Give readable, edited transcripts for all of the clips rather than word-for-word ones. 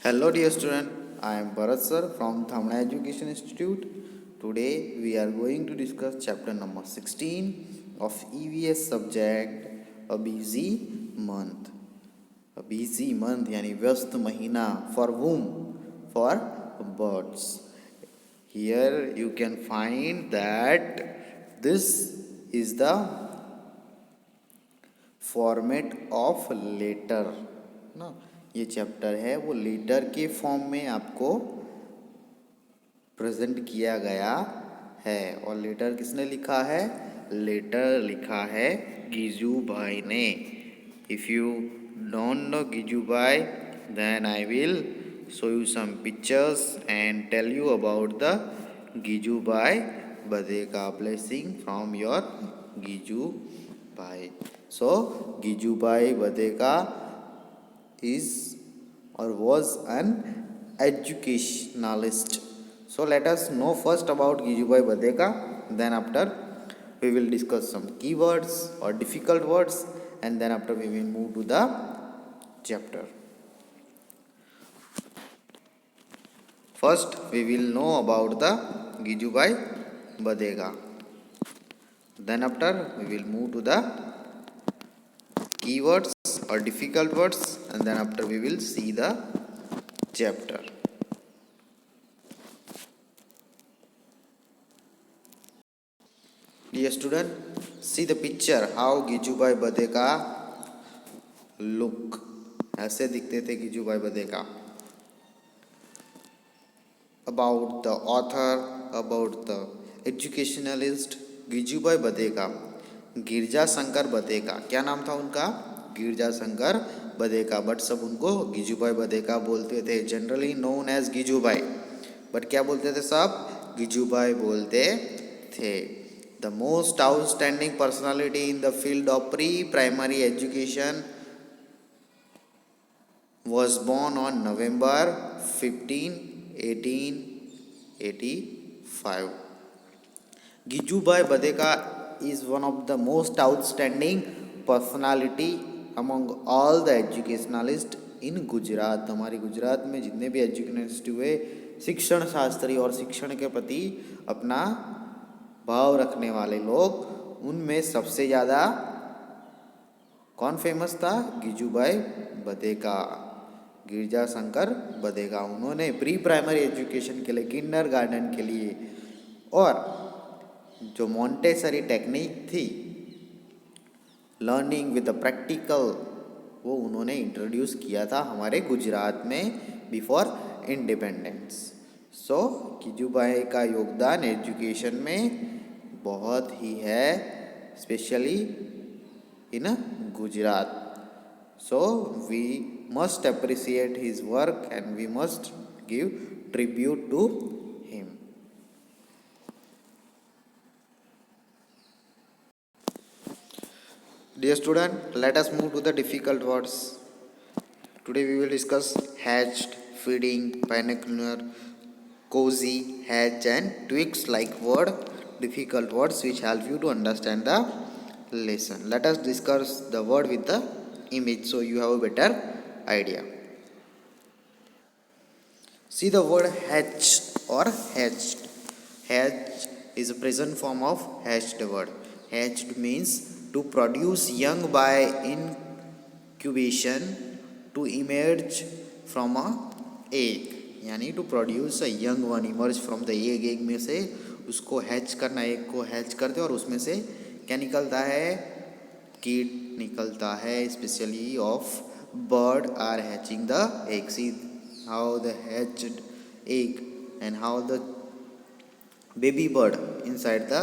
Hello dear student, I am Bharat sir from Thamna Education Institute. Today we are going to discuss chapter number 16 of EVS subject A Busy Month. A busy month यानी व्यस्त महीना for whom? For birds. Here you can find that this is the format of letter ना। ये chapter है वो letter के form में आपको प्रेजेंट किया गया है। और लेटर किसने लिखा है? लेटर लिखा है गिजू भाई ने। If you don't know Giju Bhai then I will show you some pictures and tell you about the Giju Bhai Badeka blessing from your Giju Bhai. So Giju Bhai Badeka is or was an educationalist. So let us know first about Giju Bhai Badeka. Then after we will discuss some keywords or difficult words, and then after we will move to the chapter. First, we will know about the Gijubhai Badega. Then after, we will move to the keywords or difficult words, and then after we will see the chapter. Dear student, see the picture how Gijubhai Badega look. ऐसे दिखते थे गिजूभाई बदेका. About the author, about the educationalist गिजूभाई बदेका, गिरजा शंकर बदेका. क्या नाम था उनका? गिरजा Shankar बदेका. But सब उनको गिजूभाई बदेका बोलते थे. जनरली नोन एज गिजूभाई, बट क्या बोलते थे सब? गिजूभाई बोलते थे. The most outstanding personality in the field of pre primary education was born on November 15, 1885. Gijubhai Badeka is one of the most outstanding personality among all the educationalists in Gujarat. हमारी गुजरात में जितने भी एजुकेशनलिस्ट हुए, शिक्षण शास्त्री और शिक्षण के प्रति अपना भाव रखने वाले लोग, उनमें सबसे ज़्यादा कौन फेमस था? गिजूभाई बदेका, गिरजा शंकर बदेगा. उन्होंने प्री प्राइमरी एजुकेशन के लिए, किंडर गार्डन के लिए, और जो मॉन्टेसरी टेक्निक थी लर्निंग विद द प्रैक्टिकल, वो उन्होंने इंट्रोड्यूस किया था हमारे गुजरात में बिफोर इंडिपेंडेंस. सो गिजूभाई का योगदान एजुकेशन में बहुत ही है, specially in Gujarat. So we must appreciate his work and we must give tribute to him. Dear student, let us move to the difficult words. Today we will discuss hatched, feeding, binocular, cozy, hatch and twigs like word, difficult words which help you to understand the lesson. Let us discuss the word with the image so you have a better idea. See the word hatched or hatched. Hatch is a present form of hatched word. Hatched means to produce young by incubation, to emerge from a egg. यानी to produce a young one, emerge from the egg. Egg में से उसको hatch करना, egg को hatch करते और उसमें से क्या निकलता है? कीट निकलता है. Specially of bird are hatching the egg. See how the hatched egg and how the baby bird inside the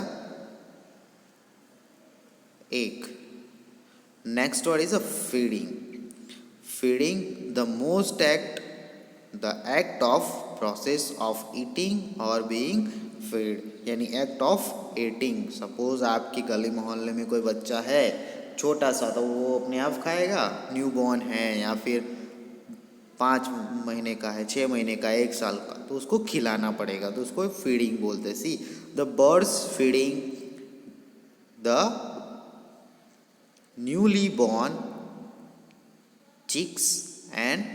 egg. Next word is a feeding. Feeding the most act, the act of process of eating और being feed, यानी act of eating. सपोज आपकी गली मोहल्ले में कोई बच्चा है छोटा सा, तो वो अपने आप खाएगा? न्यू बॉर्न है या फिर 5 महीने का है, 6 महीने का, 1 साल का, तो उसको खिलाना पड़ेगा, तो उसको फीडिंग बोलते. See the birds feeding the newly born chicks and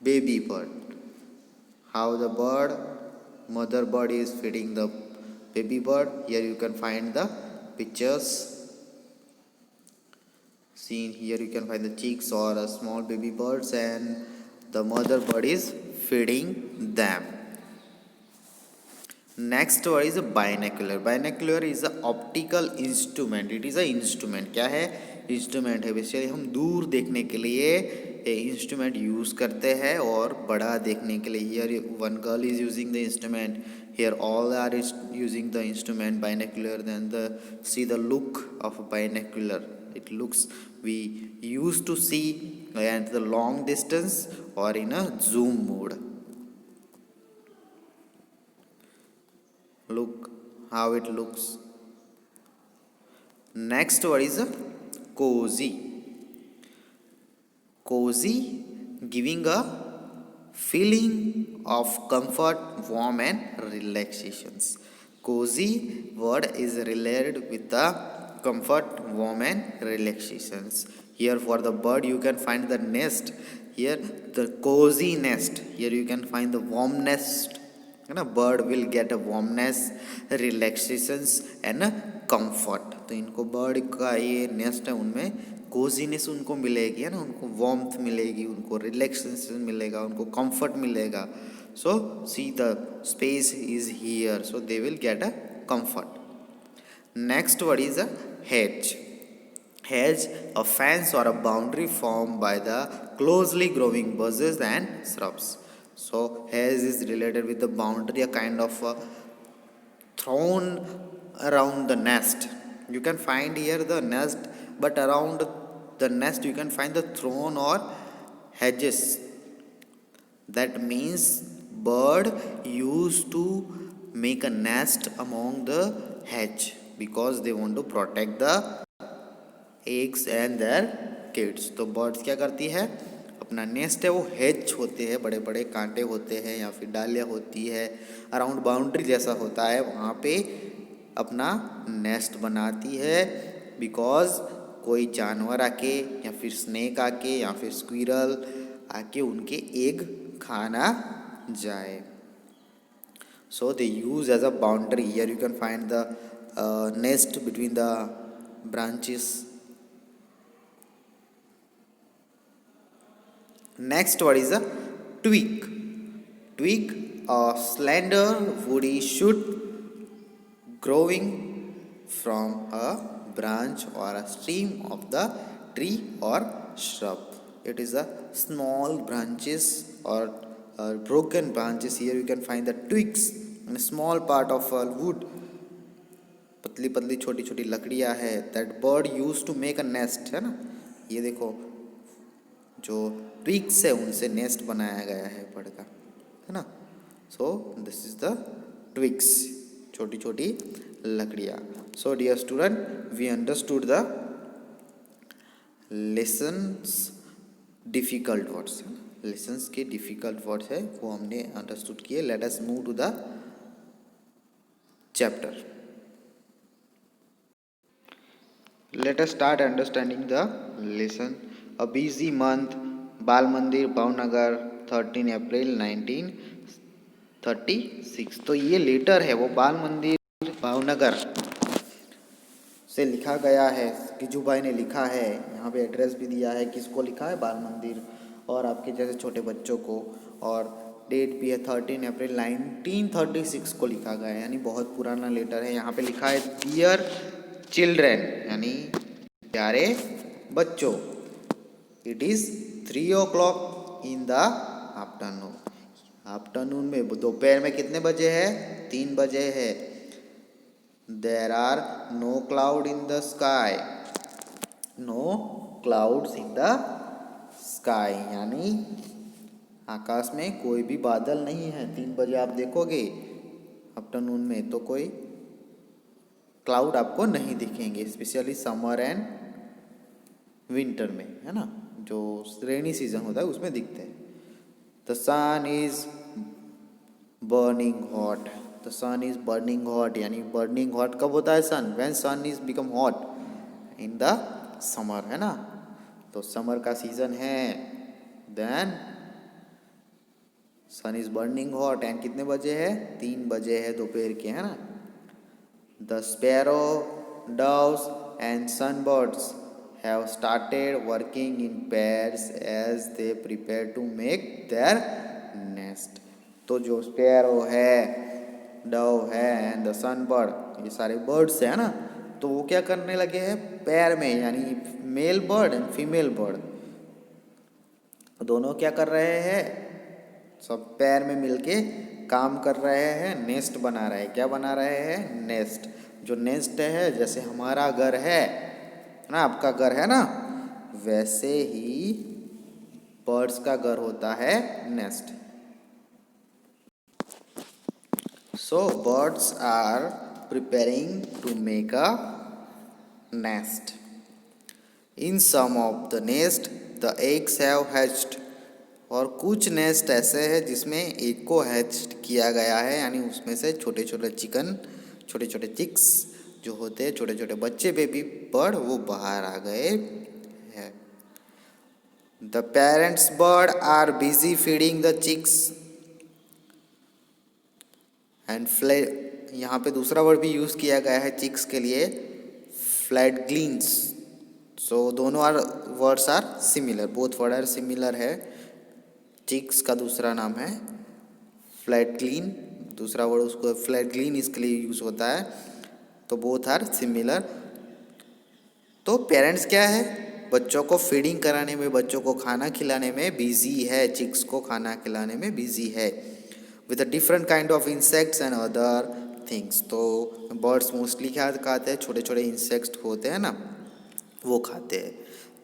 baby bird. How the bird, mother bird is feeding the baby bird. Here you can find the pictures. Seen here you can find the chicks or a small baby birds, and the mother bird is feeding them. Next word is a binocular. Binocular is a optical instrument. It is a instrument. क्या है? Instrument है. Basically हम दूर देखने के लिए instrument use करते हैं और बड़ा देखने के लिए. Here one girl is using the instrument. Here all are using the instrument binocular. Then see the look of binocular. It looks we used to see at the long distance or in a zoom mode. Look how it looks. Next word is cozy. Cozy, giving a feeling of comfort, warmth and relaxations. Cozy word is related with the comfort, warmth and relaxations. Here for the bird you can find the nest. Here the cozy nest. Here you can find the warm nest. And a bird will get a warmness, relaxations and a comfort. तो इनको bird का ये nest है, उनमें cosiness उनको मिलेगी, है ना. उनको वार्मथ मिलेगी, उनको रिलैक्सेशन मिलेगा, उनको कंफर्ट मिलेगा. So see the space is here, so they will get a comfort. Next word is a hedge. Hedge, a fence or a boundary formed by the closely growing bushes and shrubs. So hedge is related with the boundary, a kind of thrown around the nest. You can find here the nest, but around the nest you can find the thrown or hedges. That means bird used to make a nest among the hedge because they want to protect the eggs and their kids. तो birds क्या करती है, अपना nest है वो hedge होते हैं, बड़े बड़े कांटे होते हैं या फिर डालियाँ होती है, अराउंड बाउंड्री जैसा होता है, वहाँ पे अपना नेस्ट बनाती है. बिकॉज कोई जानवर आके या फिर स्नेक आके या फिर स्क्विरल आके उनके एग खाना जाए. So they use as a boundary. Here you can find the nest between the branches. Next word is a twig. Twig, a slender woody shoot growing from a branch or a stem of the tree or shrub. It is a small branches or broken branches. Here you can find the twigs and a small part of a wood. पतली पतली छोटी छोटी लकड़ियाँ है. That bird used to make a nest, है ना. ये देखो जो ट्विग्स है उनसे नेस्ट बनाया गया है बर्ड का, है ना. So this is the twigs, छोटी छोटी लकड़ियाँ. So dear student, we understood the lessons difficult words. Lessons के डिफिकल्ट वर्ड्स है वो हमने अंडरस्टूड किए. Let us move to the chapter. Let us start understanding the lesson. A busy month, बाल मंदिर भावनगर 13 अप्रैल 1936. तो ये लेटर है वो बाल मंदिर भावनगर से लिखा गया है. गिजू भाई ने लिखा है. यहाँ पे एड्रेस भी दिया है, किसको लिखा है, बाल मंदिर और आपके जैसे छोटे बच्चों को. और डेट भी है 13 अप्रैल 1936 को लिखा गया है, यानी बहुत पुराना लेटर है. यहाँ पे लिखा है डियर चिल्ड्रेन, यानी प्यारे बच्चों. It is 3 o'clock in the afternoon. Afternoon में दोपहर में कितने बजे है, 3 बजे है. There are no cloud in the sky. No clouds in the sky, यानी आकाश में कोई भी बादल नहीं है. 3 बजे आप देखोगे आफ्टरनून में तो कोई क्लाउड आपको नहीं दिखेंगे. स्पेशली समर एंड विंटर में, है ना, जो रेनी सीजन होता है उसमें दिखते हैं. The sun is burning hot. The sun is burning hot, यानी बर्निंग हॉट कब होता है sun, when sun is become hot in the summer, है ना. तो समर का सीजन है. Then sun is burning hot and कितने बजे है? 3 बजे है दोपहर के, है ना। The sparrow, doves and sunbirds have started working in pairs as they prepare to make their nest. तो जो स्पैरो है, डव है एंड द सनबर्ड, ये सारे बर्ड्स है ना, तो वो क्या करने लगे हैं? पैर में, यानी male bird and female bird दोनों क्या कर रहे हैं? सब पैर में मिलके काम कर रहे हैं, नेस्ट बना रहे हैं। क्या बना रहे हैं? नेस्ट। जो नेस्ट है, जैसे हमारा घर है ना, आपका घर है ना, वैसे ही बर्ड्स का घर होता है nest. So birds are preparing to make a nest. In some of the nest the eggs have hatched. और कुछ नेस्ट ऐसे हैं जिसमें एक को हैच किया गया है, यानी उसमें से छोटे छोटे चिकन, छोटे छोटे चिक्स जो होते हैं, छोटे छोटे बच्चे बेबी बर्ड, वो बाहर आ गए हैं। The parents bird are busy feeding the chicks and flat. यहाँ पे दूसरा वर्ड भी यूज़ किया गया है चिक्स के लिए, फ्लैटग्लिंस। सो दोनों words are similar, both word are similar है। चिक्स का दूसरा नाम है फ्लैटग्लिन, दूसरा वर्ड उसको फ्लैटग्लिन इसके लिए यूज़ होता है, तो बोथ आर सिमिलर। तो पेरेंट्स क्या है? बच्चों को फीडिंग कराने में, बच्चों को खाना खिलाने में बिजी है, चिक्स को खाना खिलाने में बिजी है with a different kind of insects and other things. तो बर्ड्स मोस्टली क्या खाते हैं? छोटे छोटे इंसेक्ट्स होते हैं ना, वो खाते हैं।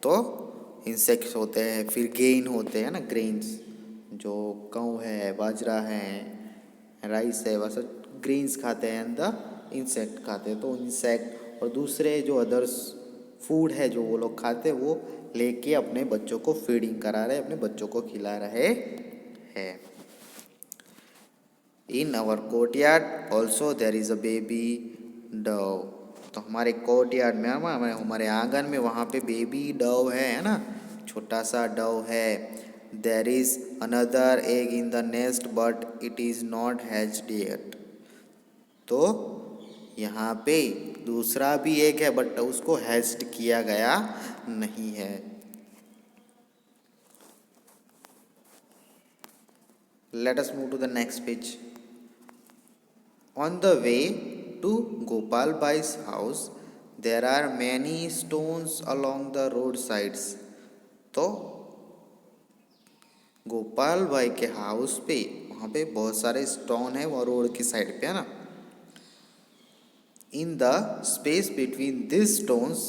तो इंसेक्ट्स होते हैं, फिर गेन होते हैं ना, ग्रेन्स, जो गेहूँ है, बाजरा है, राइस है, वैसे ग्रेन्स खाते हैं एंड द इंसेक्ट खाते हैं। तो इंसेक्ट और दूसरे जो अदर्स फूड है जो वो लोग खाते हैं, वो लेके अपने बच्चों को फीडिंग करा रहे हैं, अपने बच्चों को खिला रहे हैं। In our courtyard also there is a baby dove. तो हमारे कोर्टयार्ड में, हमारे आंगन में, वहाँ पे बेबी डव है ना, छोटा सा डव है। There is another egg in the nest but it is not hatched yet. तो यहाँ पे दूसरा भी एग है बट उसको हैच्ड किया गया नहीं है। Let us move to the next page. On the way to Gopal Bhai's house, there are many stones along the roadsides. तो गोपाल भाई के हाउस पे, वहाँ पे बहुत सारे स्टोन है, वो रोड की साइड पे है ना। In the space between these stones,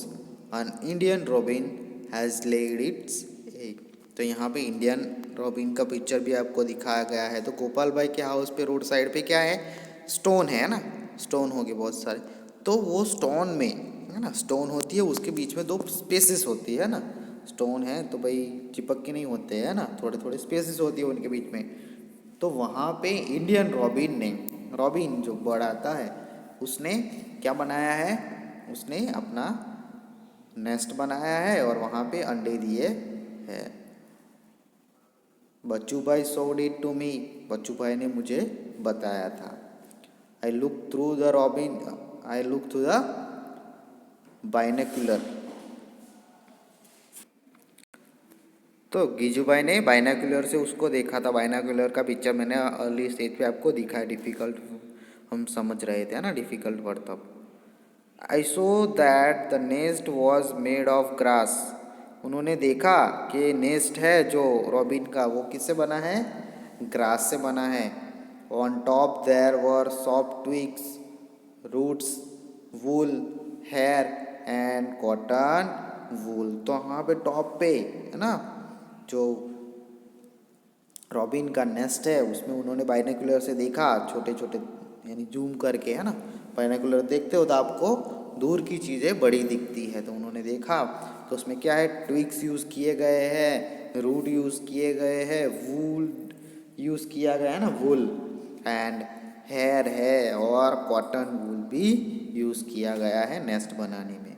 an Indian robin has laid its egg. तो यहाँ पे इंडियन रॉबिन का पिक्चर भी आपको दिखाया गया है। तो गोपाल भाई के हाउस पे रोड साइड पे क्या है? स्टोन है ना, स्टोन हो गए बहुत सारे। तो वो स्टोन में है ना, स्टोन होती है, उसके बीच में 2 स्पेसेस होती है ना। स्टोन है तो भाई चिपक के नहीं होते है ना, थोड़े थोड़े स्पेसेस होती है उनके बीच में। तो वहाँ पे इंडियन रॉबिन ने, रॉबिन जो बर्ड आता है, उसने क्या बनाया है? उसने अपना नेस्ट बनाया है और वहाँ पे अंडे दिए है। बच्चू भाई showed it to me, बच्चू भाई ने मुझे बताया था। I looked through the robin, I looked through the binocular। तो गिजू भाई ने बाइनाकुलर से उसको देखा था। बाइनाकुलर का पिक्चर मैंने अर्ली स्टेज पे आपको दिखा है। डिफ़िकल्ट हम समझ रहे थे ना, डिफ़िकल्ट वर्ड तब। I saw that the nest was made of grass. उन्होंने देखा कि नेस्ट है जो रॉबिन का, वो किससे बना है? ग्रास से बना है। On top there were soft twigs, roots, wool, hair and cotton wool. तो वहाँ पे टॉप पे है ना, जो रॉबिन का नेस्ट है, उसमें उन्होंने बाइनोकुलर से देखा, छोटे छोटे यानी जूम करके है ना। बाइनोकुलर देखते हो तो आपको दूर की चीज़ें बड़ी दिखती है। तो उन्होंने देखा तो उसमें क्या है? ट्विग्स यूज़ किए गए हैं, रूट यूज़ किए गए हैं, वूल यूज़ किया गया है ना, वूल, एंड हेयर है और कॉटन वूल भी यूज़ किया गया है नेस्ट बनाने में।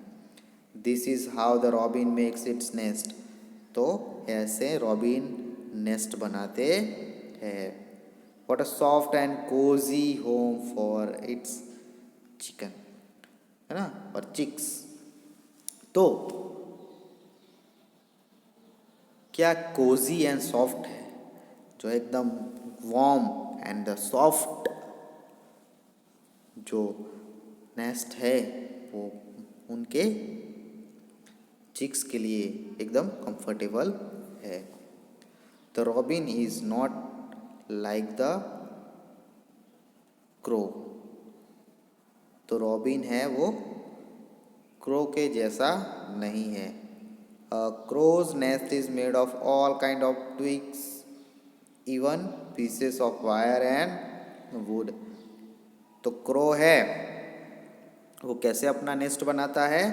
This is how the robin makes its nest. तो ऐसे रॉबिन नेस्ट बनाते हैं। What a soft and cozy home for its chicken, है ना, और चिक्स। तो क्या कोजी एंड सॉफ्ट है, जो एकदम वार्म एंड द सॉफ्ट जो नेस्ट है वो उनके चिक्स के लिए एकदम कंफर्टेबल है। The robin is not like the crow. तो रॉबिन है वो क्रो के जैसा नहीं है। Crow's nest is made of all kind of twigs, even pieces of wire and wood. तो क्रो है वो कैसे अपना नेस्ट बनाता है,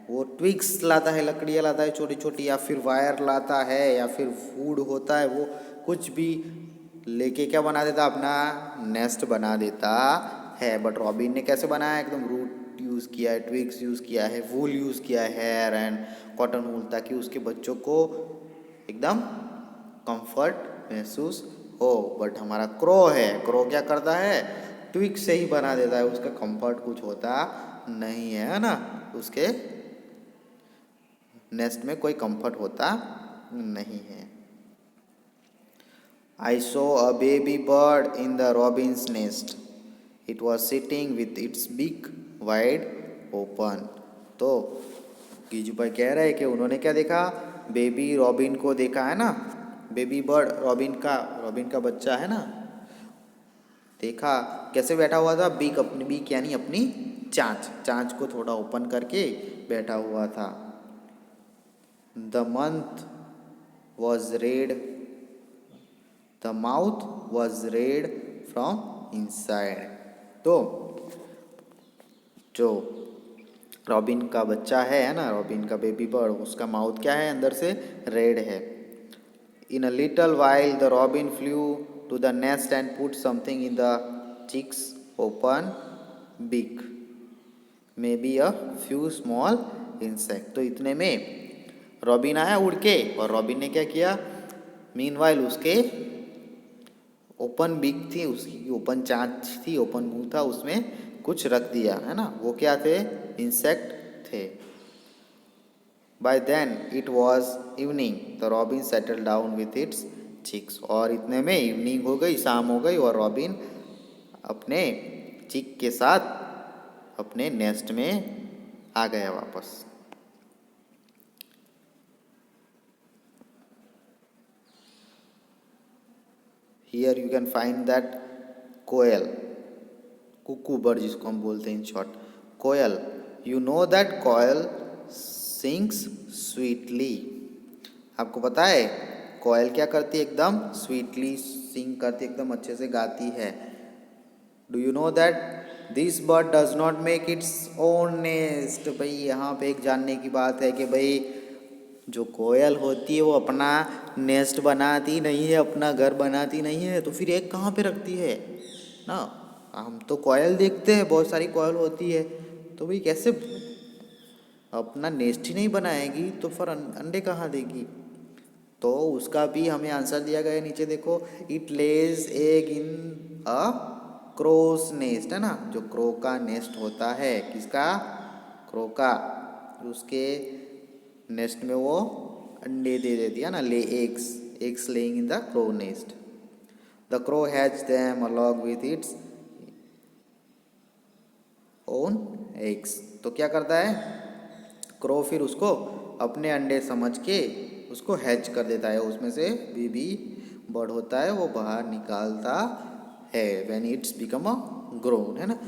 वो ट्विग्स लाता है, लकड़ियाँ लाता है छोटी छोटी, या फिर वायर लाता है, या फिर वुड होता है, वो कुछ भी लेके क्या बना देता, अपना नेस्ट बना देता है। बट रॉबिन ने कैसे बनाया, एकदम रूट यूज़ किया है, ट्विग्स यूज़ किया है, वूल यूज़ किया है, हेयर एंड कॉटन वूल, ताकि उसके बच्चों को एकदम कंफर्ट महसूस हो। बट हमारा क्रो है, क्रो क्या करता है, ट्विग से ही बना देता है, उसका कंफर्ट कुछ होता नहीं है ना, उसके नेस्ट में कोई कंफर्ट होता नहीं है। I saw a baby bird in the robin's nest. It was sitting with its beak wide open. तो गिजू भाई कह रहे हैं कि उन्होंने क्या देखा, बेबी रॉबिन को देखा है ना, बेबी बर्ड रॉबिन का बच्चा है ना, देखा कैसे बैठा हुआ था, बीक अपनी बीक यानी अपनी चांच को थोड़ा ओपन करके बैठा हुआ था। The month was red, the mouth was red from inside. तो जो रॉबिन का बच्चा है ना, रॉबिन का बेबी बर्ड, उसका माउथ क्या है, अंदर से रेड है। In a little while the robin flew to the nest and put something in the chicks open big, maybe a few small insect. तो इतने में रॉबिन आया उड़ के, और रॉबिन ने क्या किया, मीनवाइल उसके ओपन बिग थी, उसकी ओपन चांच थी, ओपन मुंह था, उसमें कुछ रख दिया है ना, वो क्या थे, इंसेक्ट थे। By then it was evening, the robin settle down with its chicks. और इतने में इवनिंग हो गई, शाम हो गई, और रॉबिन अपने चिक के साथ अपने नेस्ट में आ गया वापस। Here you can find that koel, cuckoo bird जिसको हम बोलते हैं इन शॉर्ट, कोयल। You know that koel sings sweetly. आपको पता है कोयल क्या करती है, एकदम स्वीटली सिंग करती है, एकदम अच्छे से गाती है। Do you know that this bird does not make its own nest. भाई यहाँ पे एक जानने की बात है कि भाई जो कोयल होती है वो अपना नेस्ट बनाती नहीं है, अपना घर बनाती नहीं है, तो फिर एग कहाँ पे रखती है ना। हम तो कोयल देखते हैं, बहुत सारी कोयल होती है, तो भाई कैसे अपना नेस्ट ही नहीं बनाएगी तो फिर अंडे कहाँ देगी। तो उसका भी हमें आंसर दिया गया है, नीचे देखो, it Lay's egg in a cross nest, है ना, जो क्रो का नेस्ट होता है, किसका, क्रो का, उसके नेस्ट में वो अंडे दे देती है ना, lay eggs laying in the crow nest. The crow hatch them along with its own eggs. तो क्या करता है क्रो, फिर उसको अपने अंडे समझ के उसको हैच कर देता है, उसमें से बेबी बर्ड होता है वो बाहर निकालता है, when it's become a grown, है ना।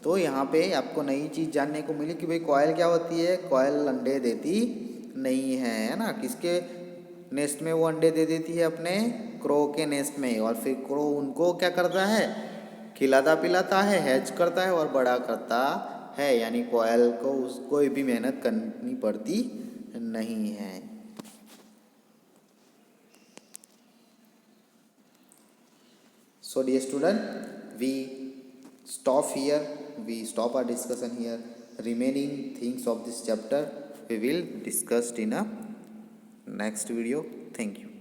तो यहाँ पे आपको नई चीज़ जानने को मिली कि भाई कोयल क्या होती है, कोयल अंडे देती नहीं है ना, किसके नेस्ट में वो अंडे दे देती है, अपने क्रो के नेस्ट में, और फिर क्रो उनको क्या करता है, खिलाता पिलाता है, हैच करता है और बड़ा करता है, यानी कोयल को कोई भी मेहनत करनी पड़ती नहीं है। So dear student, we stop our discussion here. Remaining things of this chapter we will discuss in a next video. Thank you.